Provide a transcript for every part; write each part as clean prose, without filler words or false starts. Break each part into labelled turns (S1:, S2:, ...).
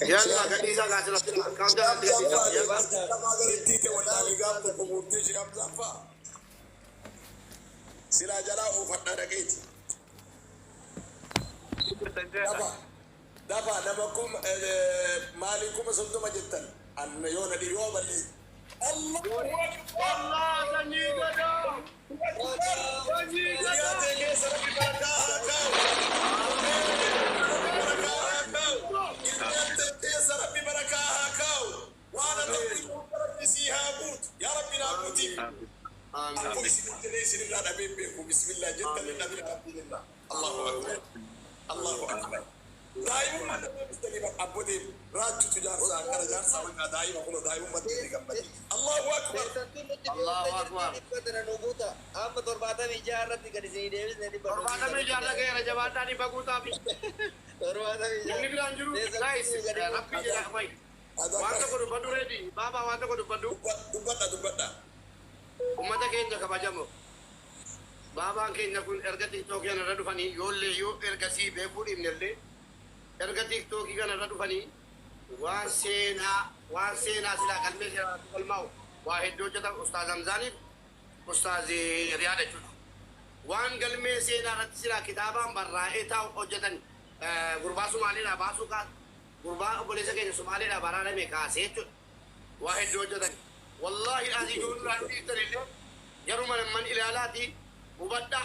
S1: يلا كنيسة قاعد لك كم ده كنيسة يلا
S2: ما قريتي ولا لقام تقومتي شام زفا سلا جلا وفتنا دقيت دفا نمكم مالكم سلطة جدا أن يوم اليوم اللي الله
S1: والله سنيقة
S2: يا تيجي سرق بركة كاو يا سرق بركة كاو وانا تقول بسيها موت يا ربي نعبدك
S1: آمين
S2: بسم الله جدا للنبي عبد الله الله اكبر الله اكبر دائما ما مستني عبودي راجع تجار ساكر جار ساكر دائما كله دائما ما تيجي جنبي الله اكبر
S1: الله أكبر
S3: بدر نوبوتا أما ترباتا ميجار رتي كذي سيدي نادي بدر
S1: Ormana me jala ke raja bata ni baguta bi.
S3: ترباتا ميجار
S1: Ni bilang juru guys, rapi je nak mai. Wanta ko badu ready. Baba wanta ko badu.
S2: دبنا
S1: Ummata keenya kabajamoo. Baabaan keenya kun erga tiktokii kana irra dhufanii yoollee yoo ergasii beekuu dhibnellee erga tiktokii kana irra dhufanii waan seenaa silaa qalmee seeraa qalmaa'u waa hedduu hojjetan ustaaz Hamzaaniif ustaaz Riyaada jechuudha. Waan galmee seenaa irratti silaa kitaabaan barraa'ee taa'u hojjetan gurbaa Sumaaleedhaa baasuu kaasa. Gurbaa obboleessa keenya Sumaaleedhaa baraarame kaasee jechuudha. Waa hedduu hojjetan. Wallaahi asii joonirraa dhiiftanillee yeruma namman ilaalaati hubadha.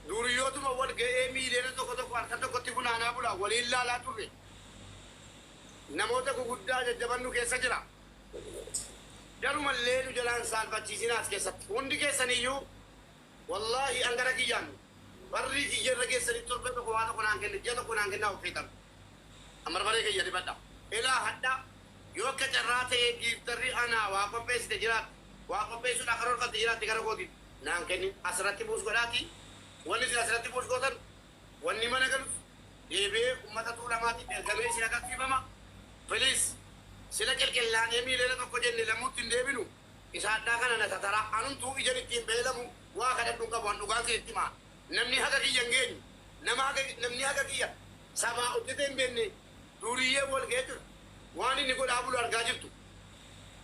S1: Duriyootuma wal ga'ee miileena tokko tokko harka tokkotti funaanaa bula waliin laalaa turre. Namoota guguddaa jajjabannu keessa jira. Jarumallee nu jalaan saalfachiisinaa as keessatti. Hundi keessaniyyuu wallaahi angara kiyyaan barri kiyyarra keessanii torbe tokko waa tokko naan kenne ji'a tokko naan kennaa ofeetan. Amarbaree kiyya dibadha. Ilaa hadha yoo akka carraa ta'ee giiftarri anaa waa qopheessite jiraat waa qopheessuudhaa karoorfatte jiraatti gara kooti naan kenni asirratti buus godhaati. Wanni isin asirratti buus gootan wanni mana galu deebi'ee uummata tuulamaatiif ergamee isin agarsiifama. Feliis sila qilqillaanee miileena tokko jenne lamuutti hin deebinu isa addaa kana na tatara anumtuu ijaan ittiin beelamu waa kadhadhuun qabu waan dhugaan isin itti maa namni haga kiyya hin geenye namni haga kiyya sabaa hojjetee hin beekne duriyyee wal ga'ee jiru waan inni godhaa bulu argaa jirtu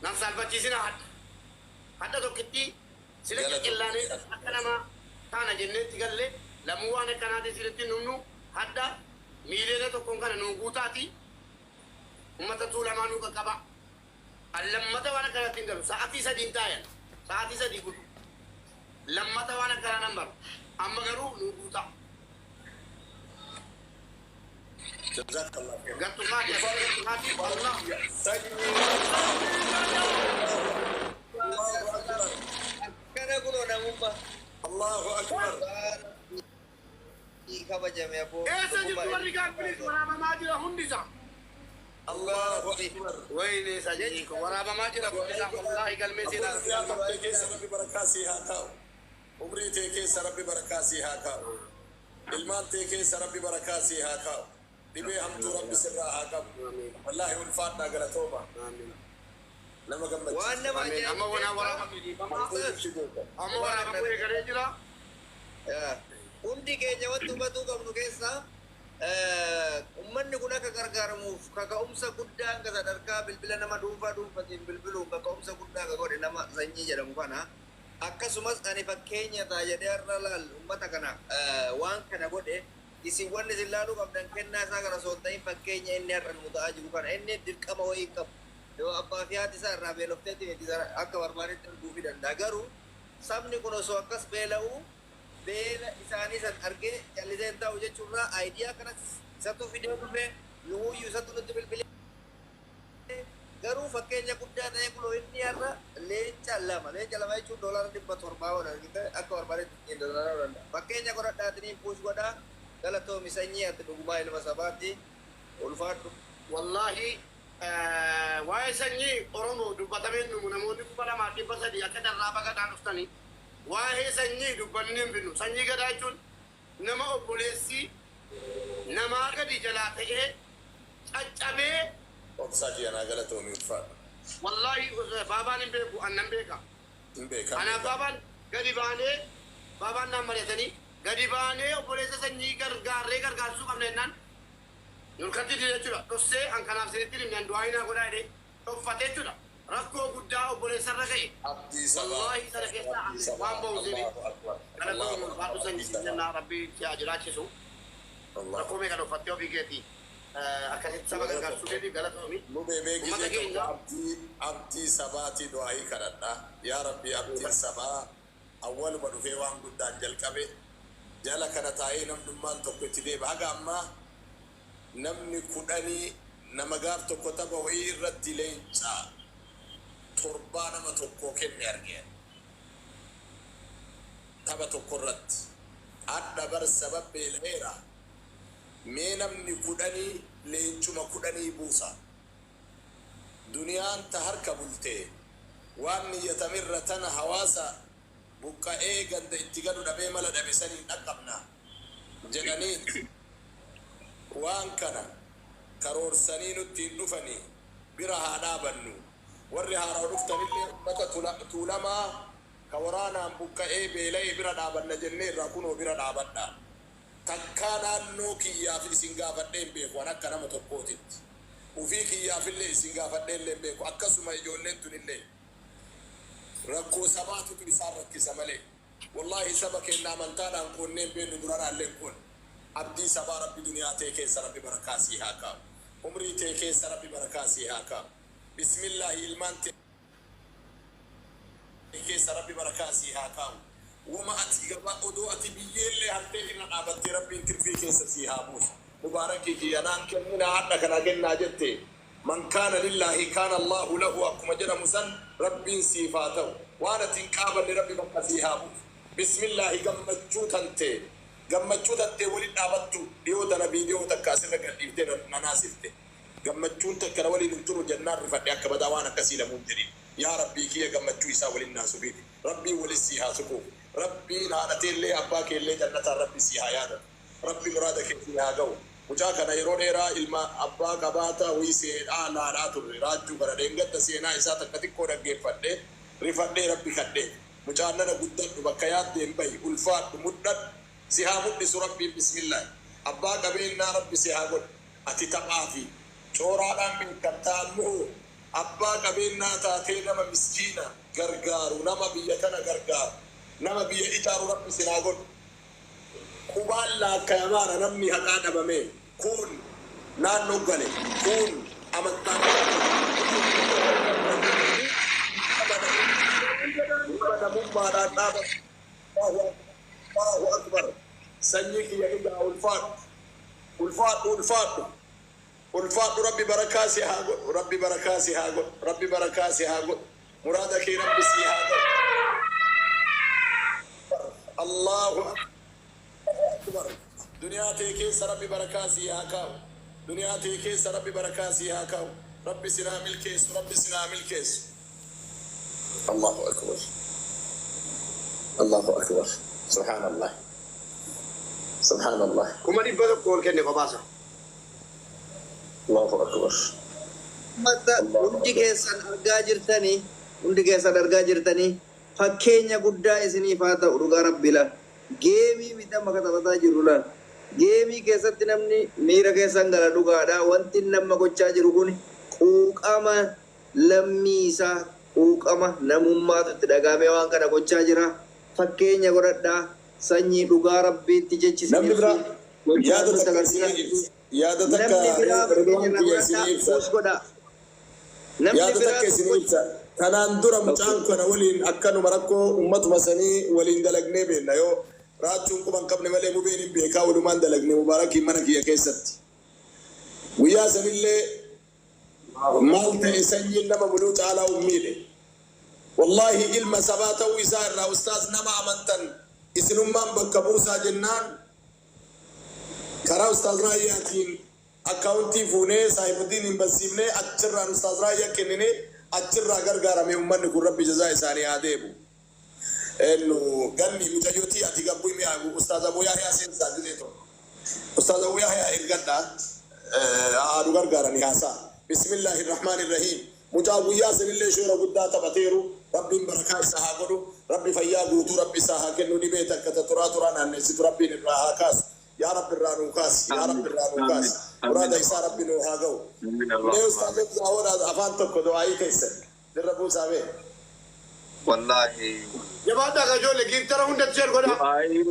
S1: nan saalfachiisina hadda tokkitti sila qilqillaanee akka namaa taana jenneetti galle lamuu waan akkanaati silitti nunnu hadda miileena tokkoon kana nuu guutaati ummata tuulamaa nuu qaqqaba lammata waan akkanatti hin galu sa'aatii sadiin taayan sa'aatii sadii guutu lammata waan akkanaa nan baru amma garuu nuu guuta
S2: جزاك الله خير
S1: gattumaati gattumaati Allah
S3: كنا كلنا نمبا
S2: الله اكبر
S3: كبجة أبو
S1: eessa jirtu warri gaaffilis waraabamaa jira hundisa
S2: الله اكبر
S1: wayne sajiiko waraabamaa jira hundisa wallaahi galmee
S2: يا
S1: seenaa
S2: رب كيس ربي بركاسي هاكاو عمري تكيس ربي بركاسي هاكاو المال تكيس ربي بركاسي هاكاو دبي حمد ربي سرا هاكاو والله والفاتنا قال توبه
S1: amiin
S2: لما قمت
S3: وأنا ما
S1: amiin amma wanaa waraabamuu eegalee jira
S3: hundi keenya wanti hubatuu qabnu keessa ummanni kun akka gargaaramuuf kaka'umsa guddaa akka sadarkaa bilbila nama dhuunfatiin bilbiluun kaka'umsa guddaa akka godhe nama sanyii jedhamu kana akkasumas ani fakkeenya ta'a jedhee irra laal ummata kana waan kana godhe isin wanni isin laaluu qabdan kennaa isaa kana osoo hin ta'in fakkeenya inni har'a nu ta'aa jiru kana inni dirqama wayii qabu yoo abbaa fi haati isaa irraa beelofteetti akka barbaadetti arguufii danda'a garuu sabni kun osoo akkas beela'uu beela isaanii san argee callisee hin taa'u jechuurraa aayidiyaa kanas isatu fidee dhufe nuhuyyuu isatu nutti bilbilee garuu fakkeenya guddaa ta'e kunoo inni har'a leenca lama jechuun $700 ola akka barbaadetti ittiin daldaluu danda'a fakkeenya godhadhaatiniin puush godhaa galatoomi sanyii ati dhugumaa ilma sabaatti ulfaadhu
S1: wallahi waa'ee sanyii oromoo dubbatamee numu namoonni 2,300 akka darraa baqataan dhuftanii waa'ee sanyii dubbanni hin binnu sanyii gadaa jechuun nama obboleessi namaa gadi jalaa ta'ee caccabee
S2: وبساجي انا قالتهم ينفع
S1: wallahi baabaan hin beeku annan beeka
S2: تنبيك
S1: anaaf baabaan gadi baanee baabaan naan mari'atanii gadi baanee obboleessa sanyii gargaarsuu qabna jennaan Nurkatti dide jira dossee an kanaaf sirriitti himnaan du'aayinaa godhaa jedhee toffatee jira rakkoo guddaa obboleessarra ga'e wallaahi sana keessaa waan ba'u sini kana ta'u baadhu sanyii jennaa rabbii yaa jiraachisu rakkoo meeqa toffattee ofii keetii akkasitti saba gargaarsuu keetiif galatoomi uummata keenya
S2: abdii sabaati du'aayii kadhadha yaa rabbii abdiin sabaa awwaluma dhufee waan guddaan jalqabe jala kana taa'ee namnummaan tokko itti deeba haga ammaa namni kudhanii nama gaaf tokko tapha wayii irratti leencaa torbaa nama tokko kenne argeen tapha tokko irratti adda bar sabab beelheera mee namni kudhanii leencuma kudhanii buusa duniyaan ta harka bultee waan niyyatamirra tana hawaasa buqqa'ee ganda itti gadu dhabee mala dhabe sanii dhaqqabna jedhanii waan kana karoorsanii nutti hin dhufanii bira haa dhaabannu warri haaraa dhuftanillee ummata tuulamaa ka waraanaan buqqa'ee beela'ee bira dhaabanna jennee irraa kunoo bira dhaabadha takkaa naannoo kiyyaaf isin gaafadhee hin beeku an akka nama tokkootitti ufii kiyyaafillee isin gaafadhee illee hin beeku akkasuma ijoolleen tunillee rakkoo sabaatutu isaan rakkisa malee wallaahi saba kennaa amantaadhaan koonneen beennu duranaalleen kun abdii sabaa rabbi duniyaa tee keessa rabbi barakaasii haa kaa'u umrii tee keessa rabbi barakaasii haa kaa'u bismillaahi ilmaan tee keessa rabbi barakaasii haa kaa'u wama ati gaba odoo ati biyyeellee hartee irra dhaabattee rabbiin tirfii keessa sii haa buusu mubaarakii kiyyanaan kennina hadha kana kennaa jettee من كان لله كان الله له أكما جرى مسن رب سيفاته وانا تنقابل لربي مقاسيها بسم الله قمتشوت انت ولد آبتو ديو دنبي ديو تكاسر قديفتين مناسفته قمتشون تكرا ولد انترو جنان رفضي أكبدا وانا كسيلا منجرين يا ربي كي قمتشو يسا وللناس بيد ربي ولسيها سكوف ربي نانتين لي أباك اللي جنة ربي سيها يادا ربي مرادك فيها قو mucaakana yeroo dheeraa ilma abbaa qabaata wiisee dhaalaadhaa turre raajjuu kana deengatta seenaa isaa takka xiqqoo dhaggeeffadhe rifadhee rabbi kadhee mucaannana guddadhu bakka yaaddeen bahi ulfaadhu mudhadhu si haa mudhisu rabbiin bismillah abbaa qabeennaa rabbi si haa godhu ati taphaa fi cooraadhaan beekamtaa ammoo abbaa qabeennaa taatee nama miskiina gargaaru nama biyya kana gargaaru nama biyya ijaaru rabbi si haa godhu kubaan laakkayamaara namni haqaa dhabamee kun naannoo gale kun amantaan namummaadhaan dhaaba Allahu akbar sanyii kiyya egaa ulfaadhu rabbi barakaasi haa godhu rabbi barakaasi haa godhu rabbi barakaasi haa godhu muraada kee rabbi sii haa godhu Allahu akbar دنيا تيكي ربي بركاسي هاكاو دنيا تيكي ربي بركاسي هاكاو ربي سلام الكيس ربي سلام الكيس الله أكبر الله أكبر سبحان الله سبحان الله
S1: كما دي بدو كول كني قباسا
S2: الله أكبر
S3: mata hundi keessan argaa jirtanii fakkeenya guddaa isiniif haa ta'u dhugaa rabbiila geemii midhama katabataa jiru laal geemii keessatti namni miira keessan gara dhugaadha wanti nama gochaa jiru kun quuqama lammiisaa quuqama namummaatu itti dhagaamee waan kana gochaa jira fakkeenya godhadhaa sanyii dhugaa rabbiitti jechisanii
S2: yaada takka isiniibsa kanaan dura mucaan kana waliin akkanuma rakkoo ummatuma sanii waliin dalagnee beenna yoo raachuun quban qabne malee mubeen hin beekaa walumaan dalagne mubaarakii mana kiyya keessatti guyyaa sanillee maal ta'e sanyiin nama muluu caalaa ummiidhe wallaahi ilma sabaa ta'uu isaa irraa ustaas nama amantan isinummaan bakka buusaa jennaan karaa ustaas raayyaatiin akkaawuntii fuunee saahibuddin hin barsiifnee achirraan ustaas raayyaa kennine achirraa gargaaramee ummanni kun rabbi jazaa isaanii haa deebu ennu ganni mucayyootii ati gabbuu mi'a ustaaz Abuu Yahyaa seensaa jiree tokko ustaaz Abuu Yahyaa ergadha haadhu gargaaranii haasaa bismillaahi irrahmaani irrahiim mucaa guyyaa sanillee shoora guddaa taphateeru rabbiin barakaa isaa haa godhu rabbi fayyaa guutuu rabbi isaa haa kennu dhibee takka turaa naanneessitu rabbiin irraa haa kaasu يا رب الرانوكاس يا رب الرانوكاس مراد يسا ربي نو هاغو ليه استاذ زاورا افانتو كدوائي كيسن دربو سابي
S4: والله
S1: jabaadha gajoole giftara hunda seer godha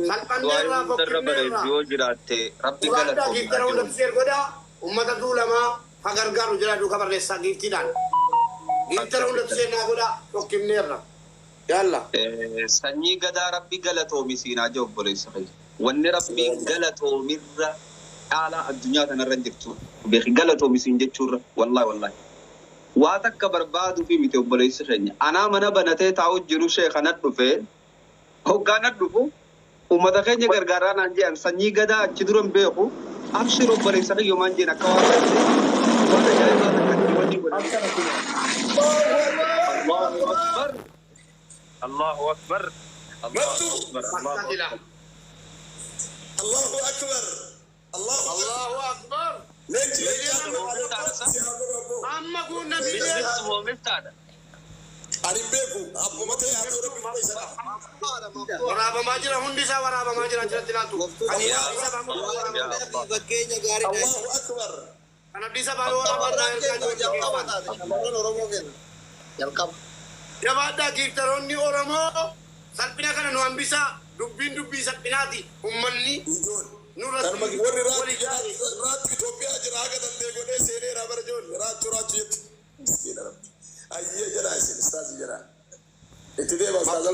S1: salphanneerraa fokkinneerraa
S4: yoo jiraatte rabbi
S1: jabaadha giftara hunda seer godha ummata duulamaa ha gargaaru jira duuka barreessaa giftiidhaan giftara hunda seernaa godha fokkinneerra yalla
S4: sanyii gadaa rabbi galatoomisinaa jee obboleessa kee wanni rabbi galatoomirra dhaalaa addunyaa kanarra jirtu beeki galatoomisin jechuurra wallahi waa takka barbaadu fi miti obboleessa keenya anaa mana banatee taa'u jiru sheekana dhufee hoggaana dhufu ummata keenya gargaaraa naan jedhan sanyii gadaa achi duran beeku abshir obboleessa kiyyo maan jeen akka waan ajaa'ibaa takka itti wajji godhan Allahu akbar Allahu akbar
S2: الله أكبر
S1: Allahu akbar
S2: ليش
S1: amma kun nabi
S2: أنا بيكو أبو متى يا ربي ما يسرع
S1: waraaba jira hundi isaa waraabamaa jira jiratti laatu
S3: bakkeenya gaarii
S2: الله أكبر
S1: kan abdii isaa baay'ee waraabarraa
S3: jalqaba
S1: jabaadhaa giiftaroonni oromoo salphina kana nu hambisa dubbii salphinaati ummanni
S2: يجون
S1: nurratti
S2: كان مقول رات إثيوبيا جرا هذا اللي قلنا سيني رابر جون رات يت مسكين ربي أيه جرا أستاذ جرا إتدي بس هذا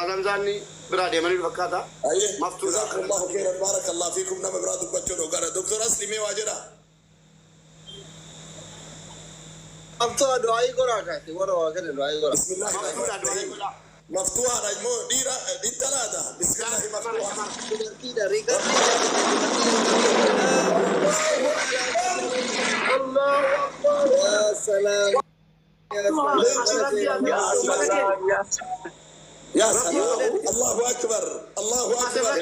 S1: adam zaanni biraa deemanii fakkaata
S2: أيه
S1: مفتوح.
S2: جزاكم الله خيرا بارك الله فيكم نما براد بچو وقرا دكتور أسلمي واجرا
S3: abtoo du'aayi goraa kaate warra waa kana du'aayi goraa
S2: بسم الله الرحمن الرحيم مفتوحة رجمو ديرا دي ثلاثة بسم الله مفتوحة
S3: dubartiidha riiqarri ya salaam
S2: يا سلام الله أكبر الله أكبر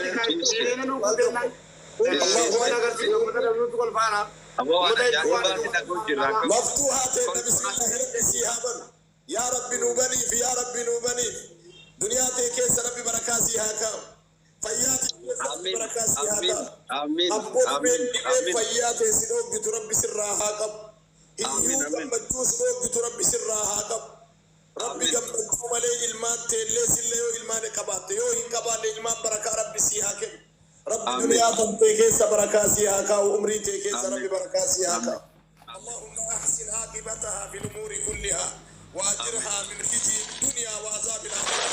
S2: مفتوحة بسم الله ربي سيهابا يا ربي نوبني في يا ربي نوبني دنيا تيكيس ربي بركاسي هاكا فياتي
S4: آمين
S2: بركاسي
S4: آمين
S2: هاكا
S4: آمين
S2: أبوك
S4: آمين
S2: من
S4: آمين
S2: فياتي سنوك جتو ربي سرها هاكا
S4: آمين،
S2: إيوك
S4: آمين.
S2: مجوس نوك جتو ربي سرها هاكا ربي
S4: آمين.
S2: جم مجوم عليه إلمان تيلي سلي يو إلمان كبات يو إنكبات إلمان بركة ربي سيهاكا ربي
S4: آمين.
S2: دنيا تيكيس بركاسي هاكا وعمري تيكيس
S4: آمين.
S2: ربي بركاسي هاكا
S4: آمين.
S2: اللهم احسن عاقبتها في الامور كلها واجرها من خزي الدنيا وعذاب الاخره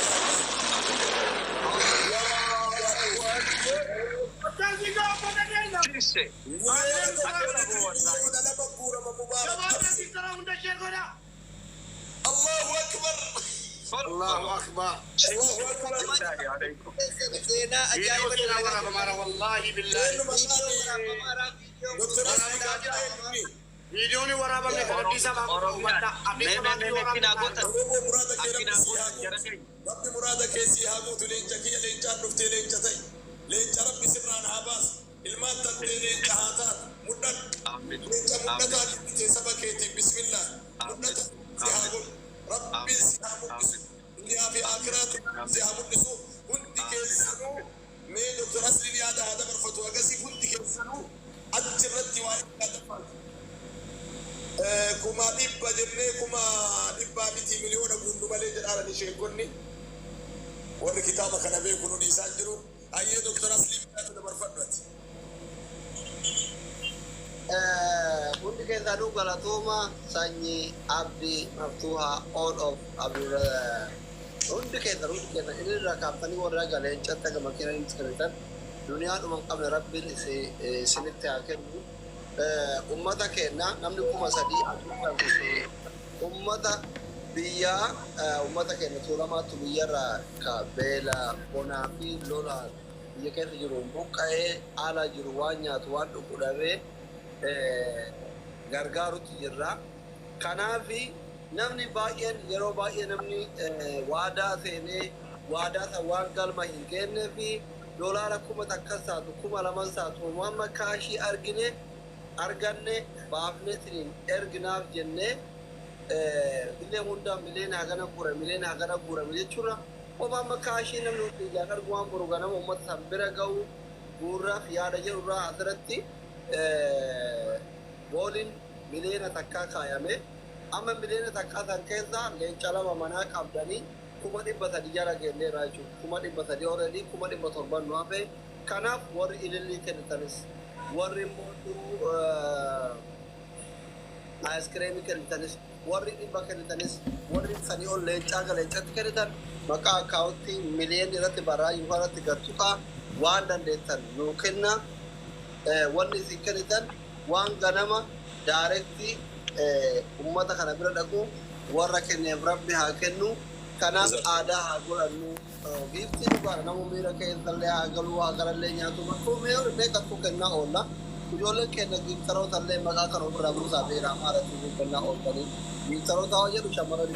S2: الله اكبر
S1: Allahu akbar.
S2: الله اكبر
S3: seenaa
S1: Video
S3: ajaa'iba
S1: seenaa waraabamaadha wallahi billahi.
S2: دكتور
S1: Videoon waraabame kan abdii isaa
S2: ربي مرادك يسي هاغوت لينجا كي لينجا نفتي لينجا تاي لينجا ربي سران هاباس الماء تنتي لينجا هاتات مدن
S4: آمين
S2: لينجا مدتا كي سبكيتي بسم الله مدتا سيهاغوت ربي سيهاغوت دنيا في آخرات سيهاغوت نسو كنت كيسانو مي دكتور أسلي هذا مرفتو أغسي كنت كيسانو أجرتي وايد هذا كما دبا جنة كما دبا متي مليون بندو مالي جرارة نشيء كوني ور كتابة كنا بيكونوا نيسانجرو أيه دكتور أسلم هذا مرفضت
S3: hundi keessanuu galatooma sanyii abdii maftuuhaa all of hundi keessan inni irraa kaaftanii warra galeencatti aga makiinanii iskiritan duniyaa dhuman qabne rabbiin isinitti haa kennu ummata kenna namni 3,000 ummata biyyaa ummata kenna tuulamaattu biyyarraa ka beela bonaa fi lolaa biyya keessa jiru buqqa'ee haala jiru waan nyaatu waan dhugu dhabee gargaarutti jirra. Kanaafi namni baay'een yeroo baay'ee namni waadaa seenee waadaa san waan galma hin geennee fi doolaara 1,000 akkas taatu 2,000 taatu amma kaashii arganne baafnee siniin erginaaf jennee illee hundaan mileen hagana guurame jechuudha. Qofa amma kaashii namni hundi ijaan argu waan boru ganama uummata san bira ga'u guurraaf yaada jedhurraa asirratti booliin miliyoona takkaa kaayame amma miliyoona takkaa san keessaa leenca lama manaa qabdanii 300,000 jala geelleerraa jechuudha 300,000 already 700 nu hafe kanaaf warri ilillii kennitanis warri immoo aiskiriimii kennitanis warri dhibba kennitanis warri sanii ol leencaa galeencatti kennitan maqaa akkaawuntii miliyoon irratti baraa yuufaarratti gattuqaa waan dandeettan nuu kenna wanni isin kennitan waan ganama daarektii ummata kana bira dhaqu warra kenneef rabbi haa kennu kanaaf aadaa haa godhannu giiftii dhugaadha namu miira keessallee haa galuu haa garallee nyaatu bakkoo mee qaqquu kennaa oolla ijoolleen keenya giiftaroota illee maqaa kan ofirraa buusaa beeraa maalatti kennaa ooltanii giiftaroota hoo jedhu shamarran